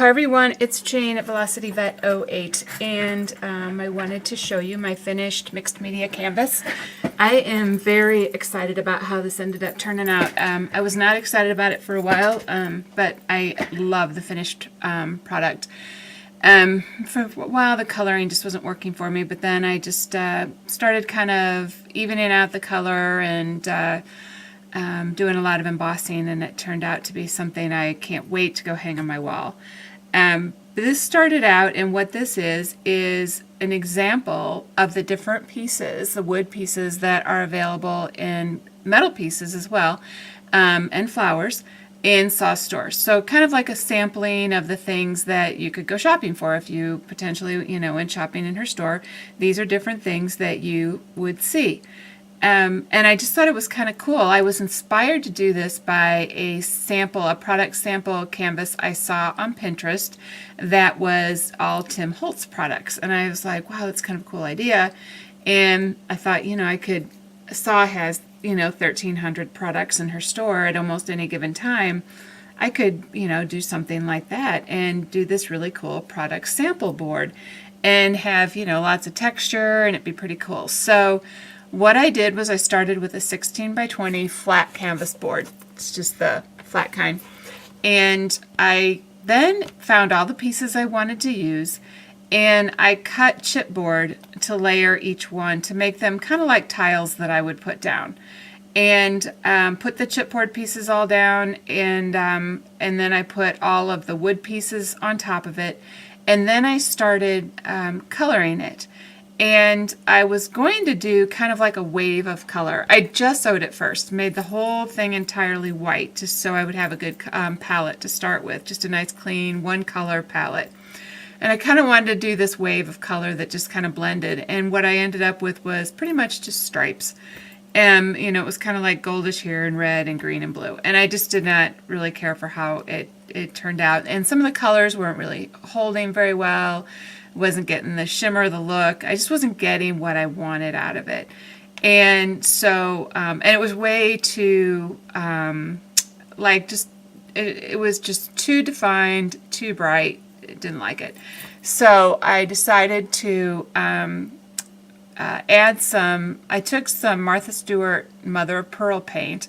Hi everyone, it's Jane at Velocity Vet 08, and I wanted to show you my finished mixed media canvas. I am very excited about how this ended up turning out. I was not excited about it for a while, but I love the finished product. For a while the coloring just wasn't working for me, but then I just started kind of evening out the color and doing a lot of embossing, and it turned out to be something I can't wait to go hang on my wall. This started out, and what this is an example of the different pieces, the wood pieces that are available in metal pieces as well, and flowers in SAW stores. So kind of like a sampling of the things that you could go shopping for if you potentially, went shopping in her store. These are different things that you would see. And I just thought it was kind of cool. I was inspired to do this by a product sample canvas I saw on Pinterest that was all Tim Holtz products. And I was like, wow, that's kind of a cool idea. And I thought, SAW has, 1,300 products in her store at almost any given time. I could, do something like that and do this really cool product sample board and have, lots of texture, and it'd be pretty cool. So what I did was I started with a 16 by 20 flat canvas board. It's just the flat kind. And I then found all the pieces I wanted to use, and I cut chipboard to layer each one to make them kind of like tiles that I would put down. And put the chipboard pieces all down, and then I put all of the wood pieces on top of it. And then I started coloring it. And I was going to do kind of like a wave of color. I just sewed it first, made the whole thing entirely white, just so I would have a good palette to start with, just a nice clean one color palette. And I kind of wanted to do this wave of color that just kind of blended, and what I ended up with was pretty much just stripes. And it was kind of like goldish here and red and green and blue, and I just did not really care for how it turned out. And some of the colors weren't really holding very well. Wasn't getting the shimmer, the look. I just wasn't getting what I wanted out of it. And so, and it was way too, it was just too defined, too bright. I didn't like it. So I decided to I took some Martha Stewart Mother of Pearl paint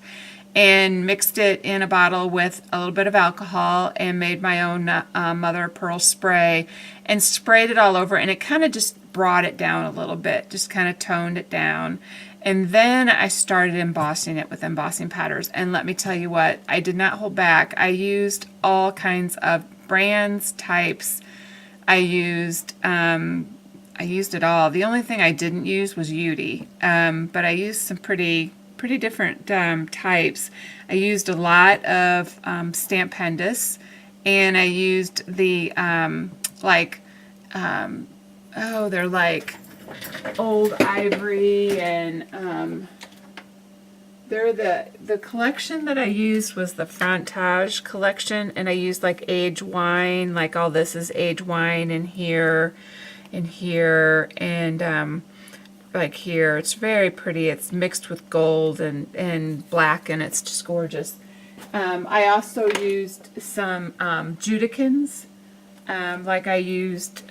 and mixed it in a bottle with a little bit of alcohol and made my own Mother of Pearl spray and sprayed it all over, and it kind of just brought it down a little bit, just kind of toned it down. And then I started embossing it with embossing powders, and let me tell you what, I did not hold back. I used all kinds of brands, types. I used it all. The only thing I didn't use was Udi, but I used some pretty different types. I used a lot of Stamp Pendus, and I used the they're like old ivory, and they're the collection that I used was the Frontage collection, and I used like age wine, like all this is age wine in here, and like here. It's very pretty. It's mixed with gold and black, and it's just gorgeous. I also used some Judikins. Like I used,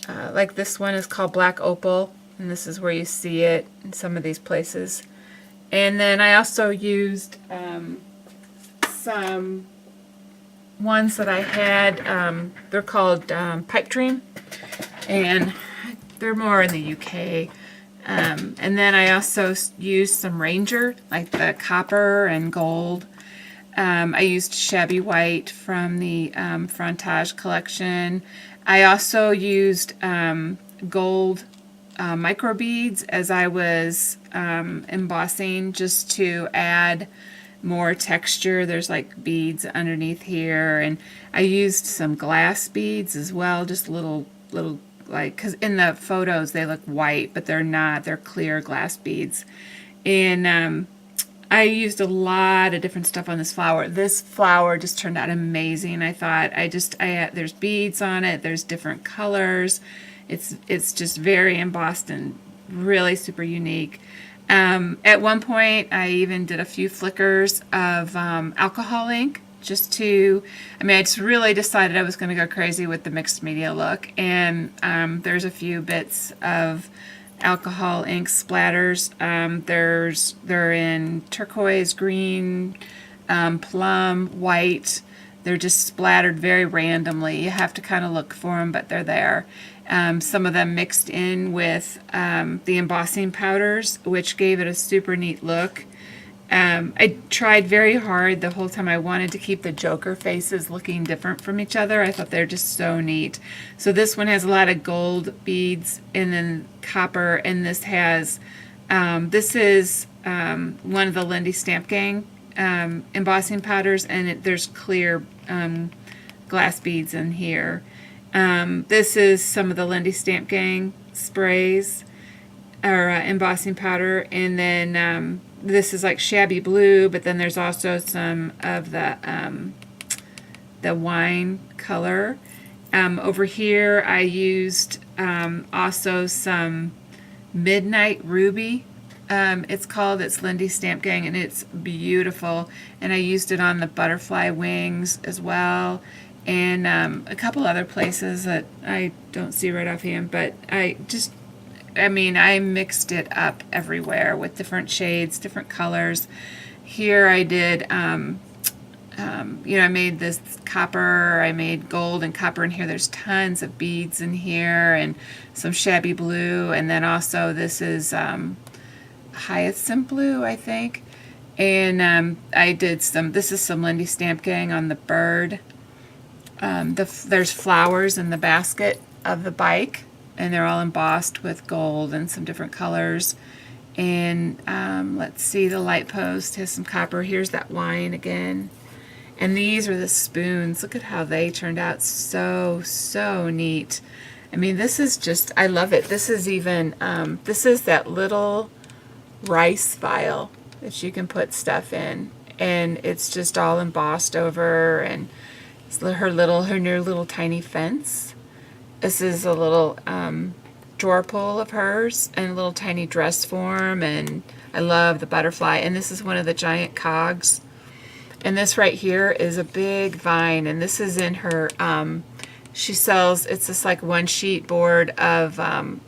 like this one is called Black Opal, and this is where you see it in some of these places. And then I also used some ones that I had, they're called Pipe Dream, and they're more in the UK. And then I also used some Ranger, like the copper and gold. I used Shabby White from the Frontage collection. I also used gold micro beads as I was embossing, just to add more texture. There's like beads underneath here, and I used some glass beads as well, just little like, because in the photos they look white, but they're not. They're clear glass beads. And I used a lot of different stuff on this flower. This flower just turned out amazing. I thought there's beads on it. There's different colors. It's just very embossed and really super unique. At one point, I even did a few flickers of alcohol ink just to, I mean, I just really decided I was going to go crazy with the mixed media look. And there's a few bits of alcohol ink splatters. They're in turquoise, green, plum, white. They're just splattered very randomly. You have to kind of look for them, but they're there. Some of them mixed in with the embossing powders, which gave it a super neat look. I tried very hard the whole time. I wanted to keep the Joker faces looking different from each other. I thought they're just so neat. So this one has a lot of gold beads and then copper, and this has, this is one of the Lindy Stamp Gang embossing powders, and there's clear glass beads in here. This is some of the Lindy Stamp Gang sprays or embossing powder, and then this is like shabby blue, but then there's also some of the wine color. Over here I used also some Midnight Ruby. It's Lindy Stamp Gang, and it's beautiful. And I used it on the butterfly wings as well, and a couple other places that I don't see right offhand, but I mixed it up everywhere with different shades, different colors. Here I did, I made this copper, I made gold and copper in here. There's tons of beads in here and some shabby blue. And then also this is hyacinth blue, I think. And I did this is some Lindy Stamp Gang on the bird. There's flowers in the basket of the bike, and they're all embossed with gold and some different colors. And let's see, the light post has some copper. Here's that wine again. And these are the spoons. Look at how they turned out. So, so neat. I mean, this is just, I love it. This is even, this is that little rice vial that you can put stuff in. And it's just all embossed over, and it's her new little tiny fence. This is a little drawer pull of hers and a little tiny dress form, and I love the butterfly. And this is one of the giant cogs. And this right here is a big vine, and this is in her, she sells, it's this like one sheet board of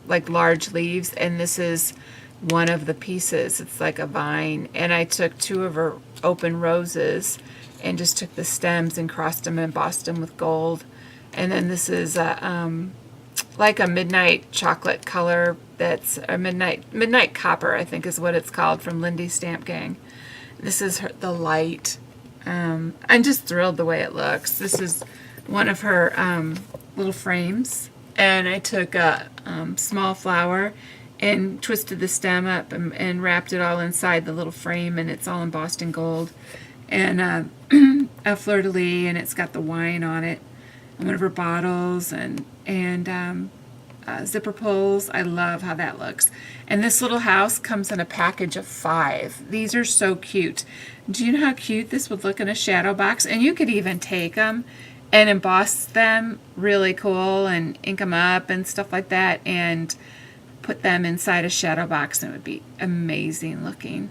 like large leaves, and this is one of the pieces. It's like a vine, and I took two of her open roses and just took the stems and crossed them and embossed them with gold. And then this is like a midnight chocolate color, that's a midnight copper, I think is what it's called, from Lindy Stamp Gang. This is the light. I'm just thrilled the way it looks. This is one of her little frames, and I took a small flower and twisted the stem up and wrapped it all inside the little frame, and it's all embossed in gold. And a fleur-de-lis, and it's got the wine on it, and one of her bottles, and zipper pulls. I love how that looks. And this little house comes in a package of 5. These are so cute. Do you know how cute this would look in a shadow box? And you could even take them and emboss them really cool and ink them up and stuff like that, and put them inside a shadow box, and it would be amazing looking.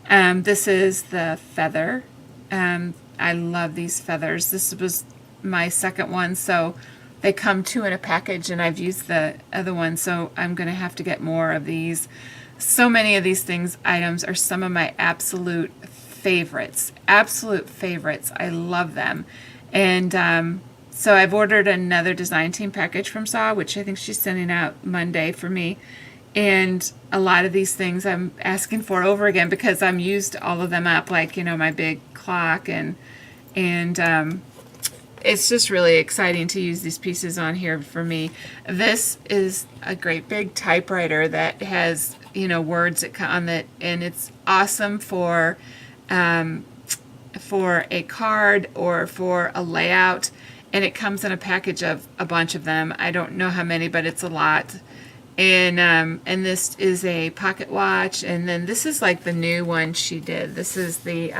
This is the feather. I love these feathers. This was my second one, so they come 2 in a package, and I've used the other one, so I'm going to have to get more of these. So many of these items are some of my absolute favorites. Absolute favorites. I love them. And so I've ordered another design team package from Saw, which I think she's sending out Monday for me. And a lot of these things I'm asking for over again because I'm used all of them up, like, my big clock, and it's just really exciting to use these pieces on here for me. This is a great big typewriter that has, words on it, and it's awesome for a card or for a layout. And it comes in a package of a bunch of them. I don't know how many, but it's a lot. And this is a pocket watch, and then this is like the new one she did. This is the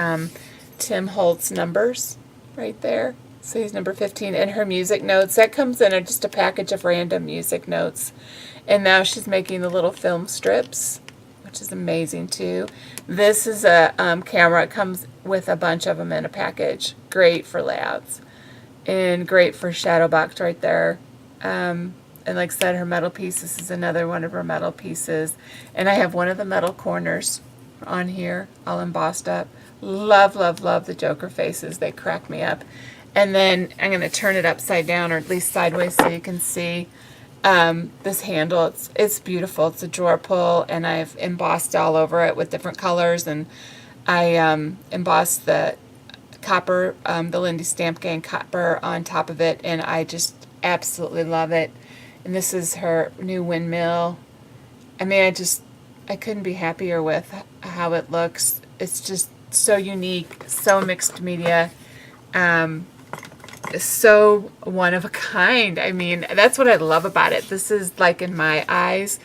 Tim Holtz numbers right there. So he's number 15, and her music notes. That comes in just a package of random music notes. And now she's making the little film strips, which is amazing too. This is a camera. It comes with a bunch of them in a package. Great for layouts and great for shadow box right there. And like I said, her metal piece, this is another one of her metal pieces. And I have one of the metal corners on here, all embossed up. Love, love, love the Joker faces. They crack me up. And then I'm going to turn it upside down, or at least sideways, so you can see this handle. It's beautiful. It's a drawer pull, and I've embossed all over it with different colors. And I embossed the copper, the Lindy Stamp Gang copper on top of it, and I just absolutely love it. And this is her new windmill. I mean, I couldn't be happier with how it looks. It's just so unique, so mixed media, so one of a kind. I mean, that's what I love about it. This is, like, in my eyes,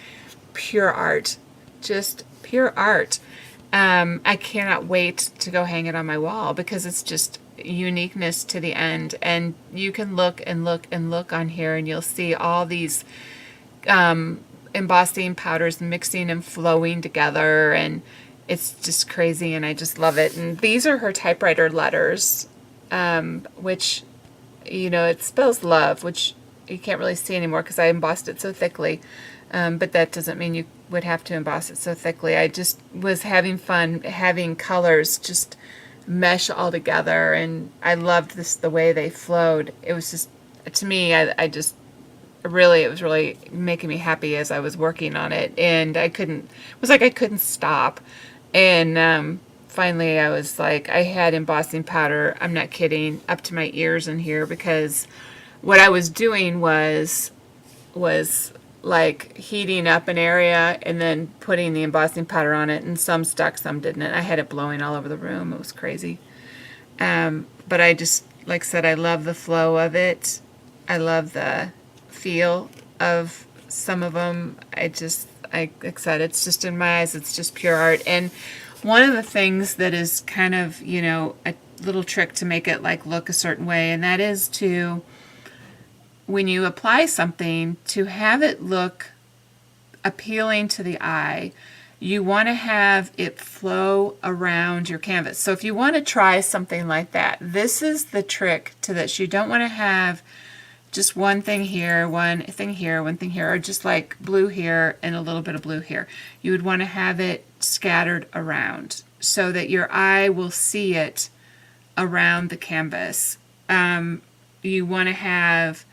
pure art. Just pure art. I cannot wait to go hang it on my wall because it's just uniqueness to the end. And you can look and look and look on here, and you'll see all these embossing powders mixing and flowing together, and it's just crazy, and I just love it. And these are her typewriter letters, which, you know, it spells love, which you can't really see anymore because I embossed it so thickly. But that doesn't mean you would have to emboss it so thickly. I just was having fun having colors just mesh all together, and I loved the way they flowed. It was just, to me, I just really, it was really making me happy as I was working on it, and it was like I couldn't stop. And finally I was like, I had embossing powder, I'm not kidding, up to my ears in here, because what I was doing was like heating up an area and then putting the embossing powder on it, and some stuck, some didn't. I had it blowing all over the room. It was crazy. But I just, like I said, I love the flow of it. I love the feel of some of them. Like I said, it's just in my eyes, it's just pure art. And one of the things that is kind of, you know, a little trick to make it like look a certain way, and that is to, when you apply something, to have it look appealing to the eye, you want to have it flow around your canvas. So if you want to try something like that, this is the trick to this. You don't want to have just one thing here, one thing here, one thing here, or just like blue here and a little bit of blue here. You would want to have it scattered around so that your eye will see it around the canvas. You want to have,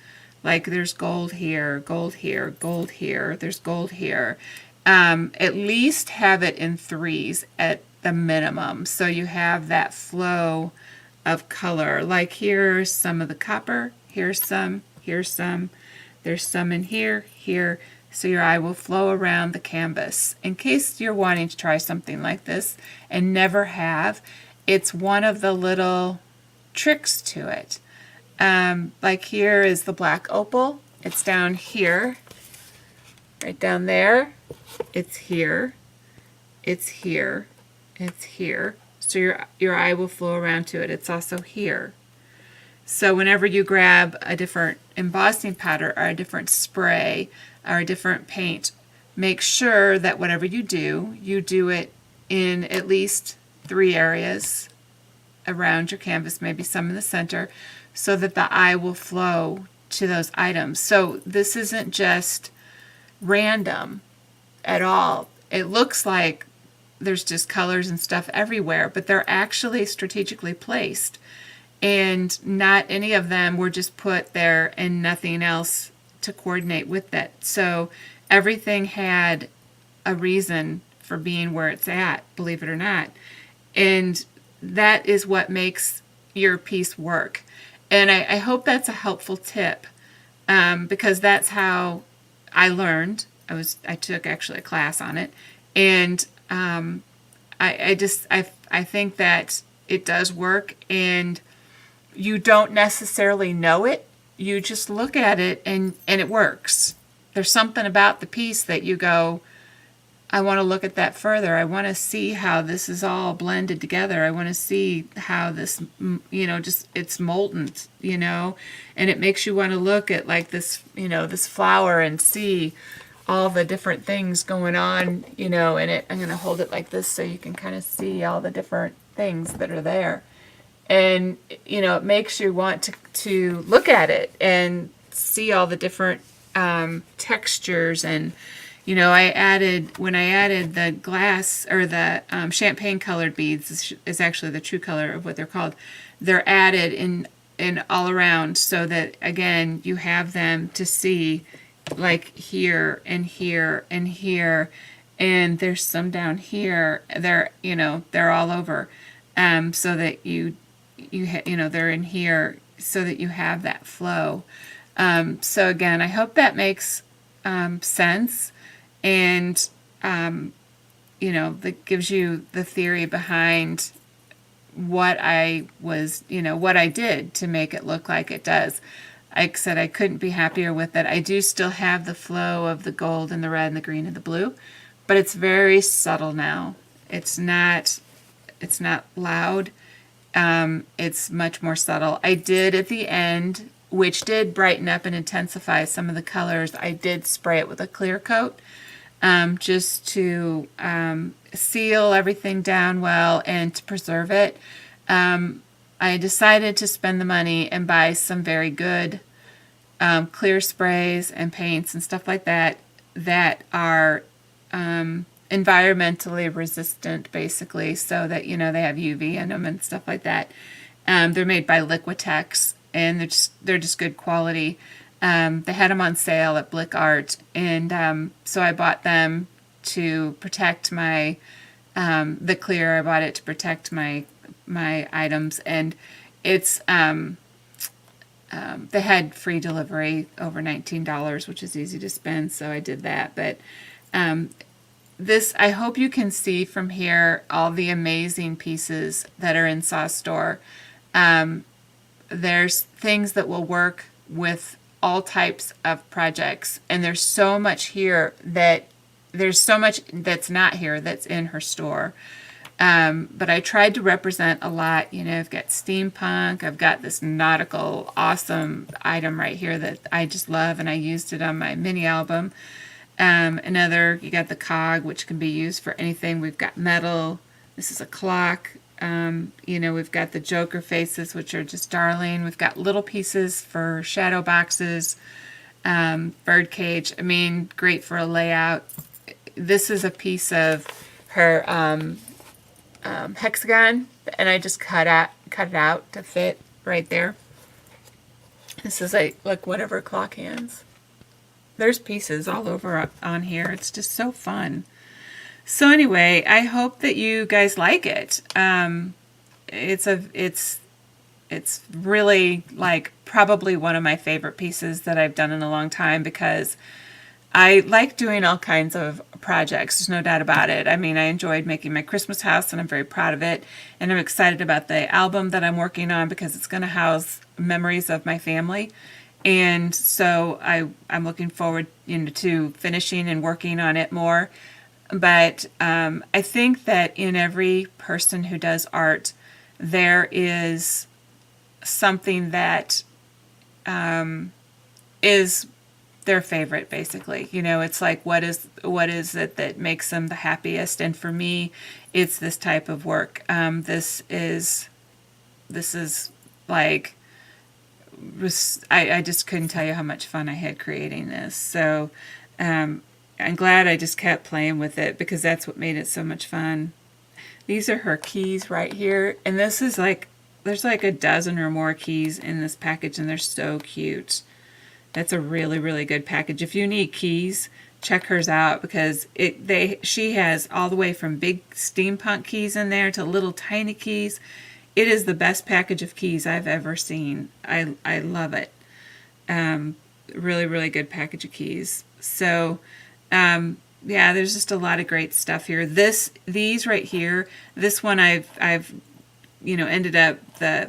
like, there's gold here, gold here, gold here, there's gold here. At least have it in threes at the minimum, so you have that flow of color. Like, here's some of the copper, here's some, there's some in here, here, so your eye will flow around the canvas. In case you're wanting to try something like this and never have, it's one of the little tricks to it. Like, here is the black opal. It's down here, right down there. It's here, it's here, it's here. So your eye will flow around to it. It's also here. So whenever you grab a different embossing powder or a different spray or a different paint, make sure that whatever you do it in at least 3 areas around your canvas, maybe some in the center, so that the eye will flow to those items. So this isn't just random at all. It looks like there's just colors and stuff everywhere, but they're actually strategically placed. And not any of them were just put there and nothing else to coordinate with that. So everything had a reason for being where it's at, believe it or not. And that is what makes your piece work. And I hope that's a helpful tip, because that's how I learned. I took actually a class on it, and I think that it does work, and you don't necessarily know it. You just look at it and it works. There's something about the piece that you go, I want to look at that further. I want to see how this is all blended together. I want to see how this, just it's molten, and it makes you want to look at like this, this flower and see all the different things going on, you know, in it. I'm going to hold it like this so you can kind of see all the different things that are there. And, you know, it makes you want to look at it and see all the different textures. And, you know, when I added the glass, or the champagne colored beads is actually the true color of what they're called. They're added in all around, so that, again, you have them to see, like here and here and here, and there's some down here. They're, you know, they're all over, so that you know, they're in here, so that you have that flow. So again, I hope that makes sense, and you know, that gives you the theory behind what I was, you know, what I did to make it look like it does. Like I said, I couldn't be happier with it. I do still have the flow of the gold and the red and the green and the blue, but it's very subtle now. It's not loud. It's much more subtle. I did at the end, which did brighten up and intensify some of the colors, I did spray it with a clear coat, just to seal everything down well and to preserve it. I decided to spend the money and buy some very good clear sprays and paints and stuff like that that are environmentally resistant, basically, so that, you know, they have UV in them and stuff like that. They're made by Liquitex, and they're just good quality. They had them on sale at Blick Art, and so I bought them to protect my the clear. I bought it to protect my items, and it's they had free delivery over $19, which is easy to spend, so I did that. But this, I hope you can see from here all the amazing pieces that are in SaStore. There's things that will work with all types of projects, and there's so much here that there's so much that's not here that's in her store. But I tried to represent a lot. You know, I've got steampunk, I've got this nautical awesome item right here that I just love, and I used it on my mini album. You got the cog, which can be used for anything. We've got metal. This is a clock. You know, we've got the Joker faces, which are just darling. We've got little pieces for shadow boxes, bird cage. I mean, great for a layout. This is a piece of her hexagon, and I just cut it out to fit right there. This is like whatever clock hands. There's pieces all over on here. It's just so fun. So anyway, I hope that you guys like it. It's really, like, probably one of my favorite pieces that I've done in a long time, because I like doing all kinds of projects. There's no doubt about it. I mean, I enjoyed making my Christmas house, and I'm very proud of it. And I'm excited about the album that I'm working on, because it's going to house memories of my family. And so I'm looking forward, you know, to finishing and working on it more. But I think that in every person who does art, there is something that is their favorite, basically. You know, it's like, what is it that makes them the happiest? And for me, it's this type of work. This is like, I just couldn't tell you how much fun I had creating this. So I'm glad I just kept playing with it, because that's what made it so much fun. These are her keys right here, and this is like, there's like a dozen or more keys in this package, and they're so cute. That's a really, really good package. If you need keys, check hers out, because she has all the way from big steampunk keys in there to little tiny keys. It is the best package of keys I've ever seen. I love it. Really, really good package of keys. So, yeah, there's just a lot of great stuff here. These right here, this one I've you know, ended up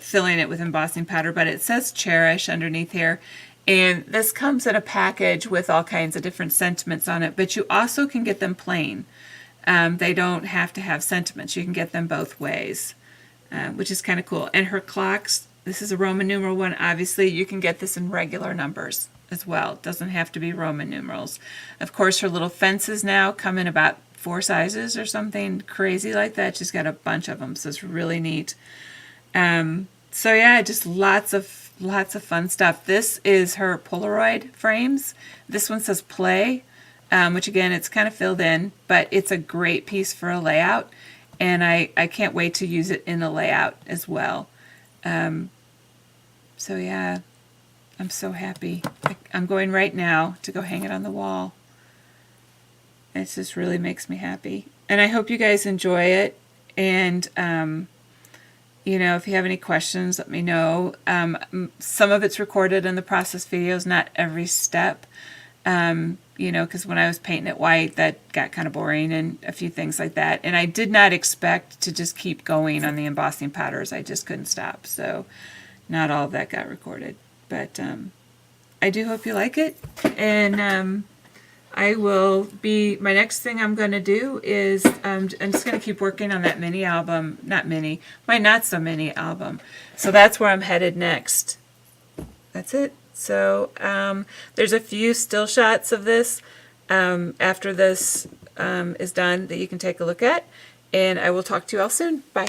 filling it with embossing powder, but it says Cherish underneath here. And this comes in a package with all kinds of different sentiments on it, but you also can get them plain. They don't have to have sentiments. You can get them both ways, which is kind of cool. And her clocks, this is a Roman numeral one. Obviously, you can get this in regular numbers as well. It doesn't have to be Roman numerals. Of course, her little fences now come in about 4 sizes or something crazy like that. She's got a bunch of them, so it's really neat. So yeah, just lots of fun stuff. This is her Polaroid frames. This one says play, which again, it's kind of filled in, but it's a great piece for a layout, and I can't wait to use it in a layout as well. So yeah, I'm so happy. I'm going right now to go hang it on the wall. It just really makes me happy. And I hope you guys enjoy it. And, you know, if you have any questions, let me know. Some of it's recorded in the process videos, not every step. You know, because when I was painting it white, that got kind of boring and a few things like that. And I did not expect to just keep going on the embossing powders. I just couldn't stop. So not all of that got recorded. But I do hope you like it. And I will be, my next thing I'm going to do is, I'm just going to keep working on that mini album, my not so mini album. So that's where I'm headed next. That's it. So there's a few still shots of this after this is done that you can take a look at. And I will talk to you all soon. Bye.